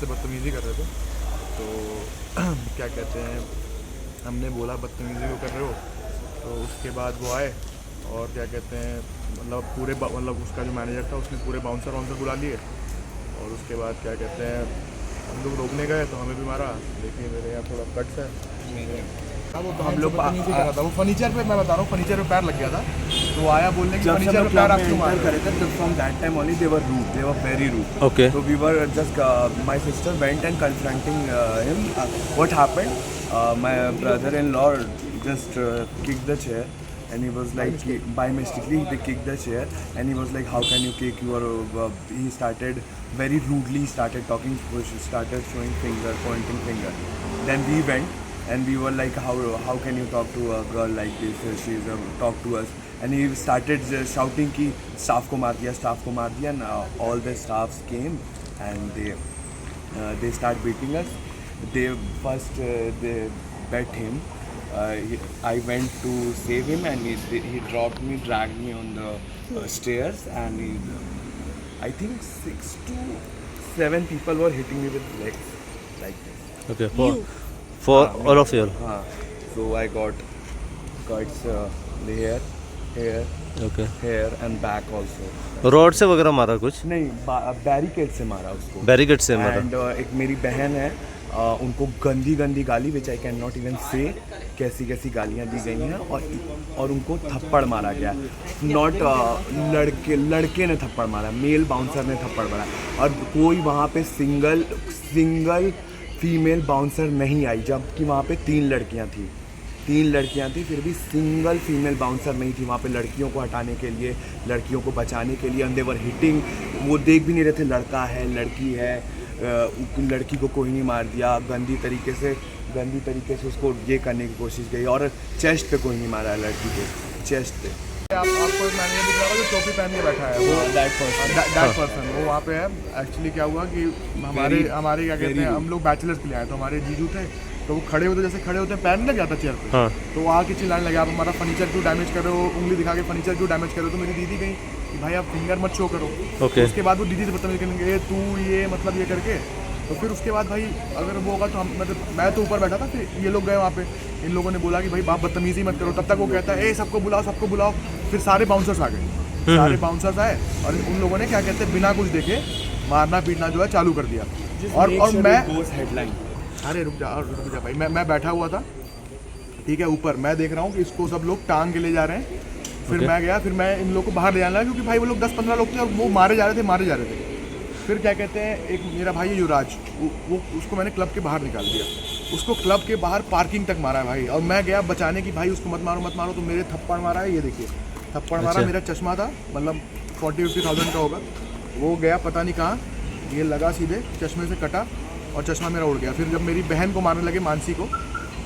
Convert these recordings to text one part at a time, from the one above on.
से बदतमीज़ी कर रहे थे। तो क्या कहते हैं, हमने बोला बदतमीज़ी क्यों कर रहे हो, तो उसके बाद वो आए और क्या कहते हैं मतलब पूरे मतलब उसका जो मैनेजर था उसने पूरे बाउंसर वाउंसर बुला लिए। और उसके बाद क्या कहते हैं हम लोग रोकने गए तो हमें भी मारा। देखिए मेरे यहाँ थोड़ा कट्स है मेरे। वो तो हम लोग नहीं कर रहा था, वो फर्नीचर पे, मैं बता रहा हूँ फर्नीचर पे पैर लग गया था। तो आया बोलने की फर्नीचर पे पैर आप क्यों मार रहे थे। So from that time only they were rude. They were very rude. Okay. So we were just my sister went and confronting him. What happened? My brother-in-law just kicked the chair, and he was like, by mistakenly they kicked the chair, and he was like, how can you kick? You are. He started very rudely, started talking, started showing finger, pointing finger. Then we went. And we were like, how can you talk to a girl like this? She's talk to us. And he started shouting कि staff को मार दिया. And all the staffs came and they start beating us. They first they bet him. I went to save him and he dropped me, dragged me on the stairs, and I think 6 to 7 people were hitting me with legs like this. Okay. For all of you. So I got cuts here, Okay. here and back also. Rod से वगैरह मारा कुछ? नहीं, barricade से मारा उसको. Barricade से मारा. एंड एक मेरी बहन है, उनको गंदी गाली विच आई कैन नॉट इवन से, कैसी गालियाँ दी गई हैं और उनको थप्पड़ मारा गया. नॉट लड़के ने थप्पड़ मारा, मेल बाउंसर ने थप्पड़ मारा. और कोई वहाँ पे सिंगल फीमेल बाउंसर नहीं आई, जबकि वहाँ पे 3 लड़कियाँ थी. फिर भी सिंगल फीमेल बाउंसर नहीं थी वहाँ पे लड़कियों को हटाने के लिए, लड़कियों को बचाने के लिए. And they were hitting. वो देख भी नहीं रहे थे लड़का है लड़की है. लड़की को कोई नहीं मार दिया. गंदी तरीके से उसको ये करने की कोशिश की. और चेस्ट पे कोई नहीं मारा लड़की के, चेस्ट पे. आपको एक मैनेजर दिख रहा होगा जो टोपी पहन के बैठा है, वो दैट पर्सन वो वहाँ पे है. एक्चुअली क्या हुआ कि हमारे क्या कहते हैं, हम लोग बैचलर्स के लिए आए तो हमारे जीजू थे, तो वो खड़े होते जैसे खड़े होते हैं पैर नहीं लग जाता चेयर पे. हाँ. तो वो आके चिल्लाने लगे, आप हमारा फर्नीचर क्यों डैमेज कर रहे हो, उंगली दिखा के फर्नीचर क्यों डैमेज कर रहे हो. तो मेरी दीदी गई कि भाई आप फिंगर मत शो करो. Okay. उसके बाद वो दीदी से बदतमीजी करने लगे, तू ये मतलब ये करके. तो फिर उसके बाद भाई अगर वो होगा तो हम मतलब मैं तो ऊपर बैठा था, फिर ये लोग गए वहाँ पे. इन लोगों ने बोला कि भाई बाप बदतमीजी मत करो. तब तक वो कहता है सबको बुलाओ. फिर सारे बाउंसर्स आ गए, सारे बाउंसर्स आए और उन लोगों ने क्या कहते हैं बिना कुछ देखे मारना पीटना जो है चालू कर दिया. और मैं हेडलाइन. अरे रुक जा भाई, मैं बैठा हुआ था, ठीक है, ऊपर मैं देख रहा हूँ कि इसको सब लोग टांग के ले जा रहे हैं. फिर मैं गया, फिर मैं इन लोगों को बाहर ले जाना लगा, क्योंकि भाई वो लोग 10-15 लोग थे और वो मारे जा रहे थे. फिर क्या कहते हैं, एक मेरा भाई है युवराज, वो उसको मैंने क्लब के बाहर निकाल दिया. उसको क्लब के बाहर पार्किंग तक मारा है भाई. और मैं गया बचाने की, भाई उसको मत मारो. तो मेरे थप्पड़ मारा है, ये देखिए थप्पड़ मारा. मेरा चश्मा था, मतलब 40-50,000 का होगा. वो गया पता नहीं कहाँ, ये लगा सीधे चश्मे से कटा और चश्मा मेरा उड़ गया. फिर जब मेरी बहन को मारने लगे, मानसी को,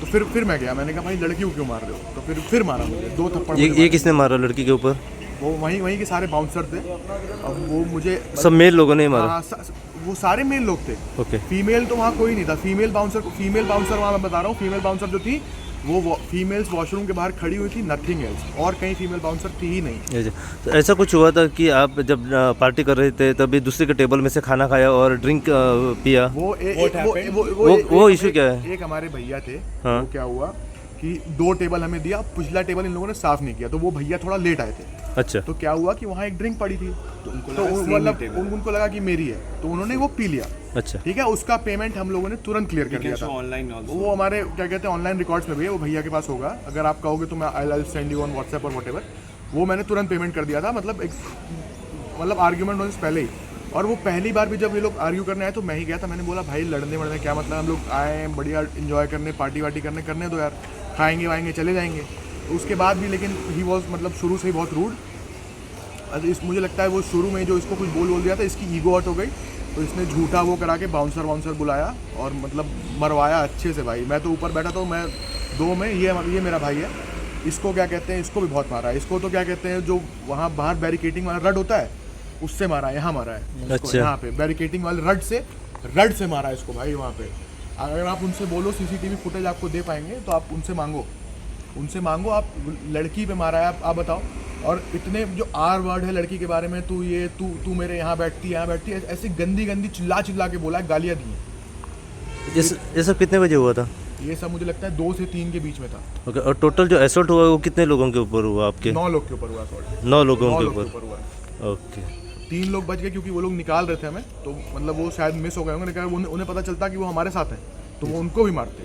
तो फिर मैं गया. मैंने कहा भाई लड़की को क्यों मार रहे हो. तो फिर मारा मुझे 2 थप्पड़. ये किसने मारा लड़की के ऊपर? वो वहीं के सारे बाउंसर थे. अब वो मुझे सब मेल लोगों ने मारा? हाँ, वो सारे मेल लोग थे. ओके. फीमेल तो वहाँ कोई नहीं था. फीमेल बाउंसर वहाँ मैं बता रहा हूँ, फीमेल बाउंसर जो थी वो फीमेल्स वॉशरूम के बाहर खड़ी हुई थी, नथिंग एल्स. और कहीं फीमेल बाउंसर थी ही नहीं. तो ऐसा कुछ हुआ था कि आप जब पार्टी कर रहे थे तभी दूसरे के टेबल में से खाना खाया और ड्रिंक पिया? वो इशू क्या है? एक हमारे भैया थे. हाँ. वो क्या हुआ कि 2 टेबल हमें दिया, पिछला टेबल इन लोगों ने साफ नहीं किया, तो वो भैया थोड़ा लेट आए थे. अच्छा. तो क्या हुआ कि वहाँ एक ड्रिंक पड़ी थी, तो उनको लगा कि मेरी है, तो उन्होंने वो पी लिया. अच्छा. ठीक है, उसका पेमेंट हम लोगों ने तुरंत क्लियर कर दिया था. वो हमारे क्या कहते हैं ऑनलाइन रिकॉर्ड्स में भी है, वो भैया के पास होगा. अगर आप कहोगे तो मैं I will send you on WhatsApp और व्हाटएवर. वो मैंने तुरंत पेमेंट कर दिया था, मतलब आर्ग्यूमेंट होने से पहले ही. और वो पहली बार भी जब ये लोग आर्ग्यू करने आए तो मैं ही गया था. मैंने बोला भाई लड़ने क्या मतलब, हम लोग आए हैं बढ़िया इन्जॉय करने, पार्टी वार्टी करने दो यार, खाएंगे वाएंगे चले जाएंगे. उसके बाद भी लेकिन ही वॉज मतलब शुरू से ही बहुत रूड. मुझे लगता है वो शुरू में जो इसको कुछ बोल दिया था, इसकी ईगो हर्ट हो गई, तो इसने झूठा वो करा के बाउंसर बुलाया और मतलब मरवाया अच्छे से. भाई मैं तो ऊपर बैठा था, मैं 2 में, ये मेरा भाई है. इसको क्या कहते हैं, इसको भी बहुत मारा है. इसको तो क्या कहते हैं जो वहाँ बाहर बैरिकेटिंग वाला रड होता है उससे मारा है, यहाँ मारा है. अच्छा. यहाँ पे बैरिकेटिंग वाले रड से मारा है इसको भाई. वहाँ पे अगर आप उनसे बोलो CCTV फुटेज आपको दे पाएंगे तो आप उनसे मांगो. आप लड़की पे मारा है, आप बताओ. और इतने जो आर वर्ड है लड़की के बारे में, तू मेरे यहाँ बैठती है, ऐसी गंदी चिल्ला के बोला है, गालियाँ दी. ये सब कितने बजे हुआ था? ये सब मुझे लगता है 2 से 3 के बीच में था। ओके, और टोटल जो असॉल्ट हुआ वो कितने लोगों के ऊपर हुआ आपके? 9 लोग के ऊपर हुआ assault। 9 लोगों 9 के लोग के ऊपर। ऊपर हुआ है। ओके। 3 लोग बच गए क्योंकि वो लोग निकाल रहे थे हमें, तो मतलब वो शायद मिस हो गए होंगे, लेकिन उन्हें पता चलता कि वो हमारे साथ हैं तो वो उनको भी मारते।